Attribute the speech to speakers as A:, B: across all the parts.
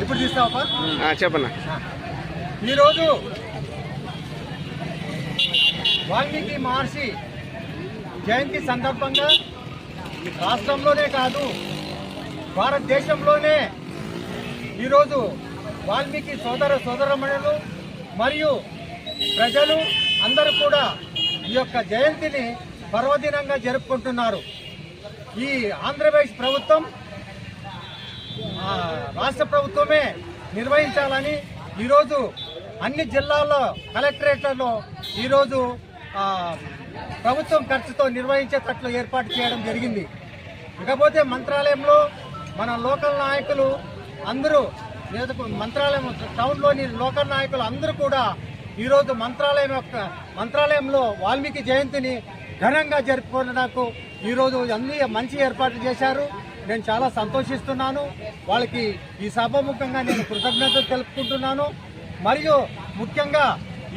A: ఇప్పుడు తీస్తావా?
B: చెప్పన్నా.
A: ఈరోజు వాల్మీకి మహర్షి జయంతి సందర్భంగా రాష్ట్రంలోనే కాదు భారతదేశంలోనే ఈరోజు వాల్మీకి సోదరమణులు మరియు ప్రజలు అందరూ కూడా ఈ యొక్క జయంతిని పర్వదినంగా జరుపుకుంటున్నారు. ఈ ఆంధ్రప్రదేశ్ ప్రభుత్వం రాష్ట్ర ప్రభుత్వమే నిర్వహించాలని ఈరోజు అన్ని జిల్లాల్లో కలెక్టరేట్లలో ఈరోజు ప్రభుత్వం ఖర్చుతో నిర్వహించేటట్లు ఏర్పాటు చేయడం జరిగింది. ఇకపోతే మంత్రాలయంలో మన లోకల్ నాయకులు అందరూ మంత్రాలయం టౌన్లోని లోకల్ నాయకులు అందరూ కూడా ఈరోజు మంత్రాలయంలో వాల్మీకి జయంతిని ఘనంగా జరుపుకోవడానికి ఈరోజు అన్ని మంచి ఏర్పాట్లు చేశారు. నేను చాలా సంతోషిస్తున్నాను. వాళ్ళకి ఈ సభాముఖంగా నేను కృతజ్ఞతలు తెలుపుకుంటున్నాను. మరియు ముఖ్యంగా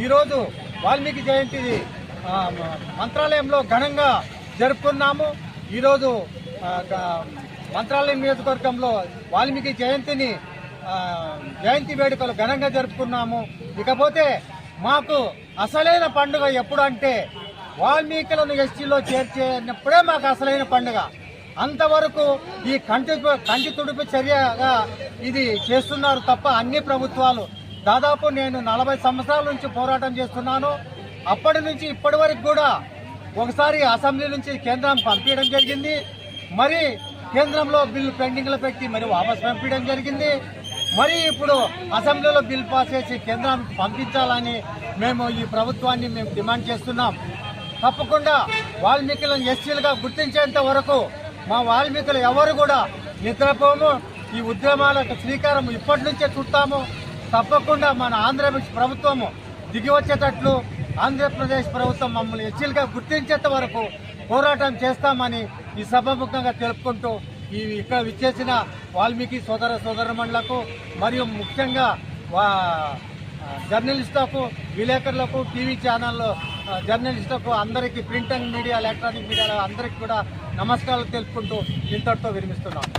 A: ఈరోజు వాల్మీకి జయంతి మంత్రాలయంలో ఘనంగా జరుపుకున్నాము. ఈరోజు మంత్రాలయం నియోజకవర్గంలో వాల్మీకి జయంతి వేడుకలు ఘనంగా జరుపుకున్నాము. ఇకపోతే మాకు అసలైన పండుగ ఎప్పుడు అంటే వాల్మీకులను ఎస్టీలో చేర్చేటప్పుడే మాకు అసలైన పండుగ. అంతవరకు ఈ కంటి తుడుపు చర్యగా ఇది చేస్తున్నారు తప్ప అన్ని ప్రభుత్వాలు. దాదాపు నేను 40 సంవత్సరాల నుంచి పోరాటం చేస్తున్నాను. అప్పటి నుంచి ఇప్పటి వరకు కూడా ఒకసారి అసెంబ్లీ నుంచి కేంద్రం పంపించడం జరిగింది. మరి కేంద్రంలో బిల్లు పెండింగ్లో పెట్టి మరి వాపసు పంపించడం జరిగింది. మరి ఇప్పుడు అసెంబ్లీలో బిల్ పాస్ చేసి కేంద్రానికి పంపించాలని మేము ఈ ప్రభుత్వాన్ని డిమాండ్ చేస్తున్నాం. తప్పకుండా వాల్మీకులను ఎస్సీలుగా గుర్తించేంత వరకు మా వాల్మీకులు ఎవరు కూడా నిద్రపోము. ఈ ఉద్యమాలకు శ్రీకారం ఇప్పటి నుంచే చుట్టాము. తప్పకుండా మన ఆంధ్రప్రదేశ్ ప్రభుత్వము దిగి వచ్చేటట్లు ఆంధ్రప్రదేశ్ ప్రభుత్వం మమ్మల్ని ఎస్సీలుగా గుర్తించేంత వరకు పోరాటం చేస్తామని ఈ సభాముఖంగా తెలుపుకుంటూ ఇక్కడ విచ్చేసిన వాల్మీకి సోదరమణులకు మరియు ముఖ్యంగా జర్నలిస్టులకు, విలేకరులకు, టీవీ ఛానల్లో జర్నలిస్టులకు అందరికీ, print and media, electronic media అందరికీ కూడా నమస్కారాలు తెలుపుకుంటూ ఇంతటితో విరమిస్తున్నాను.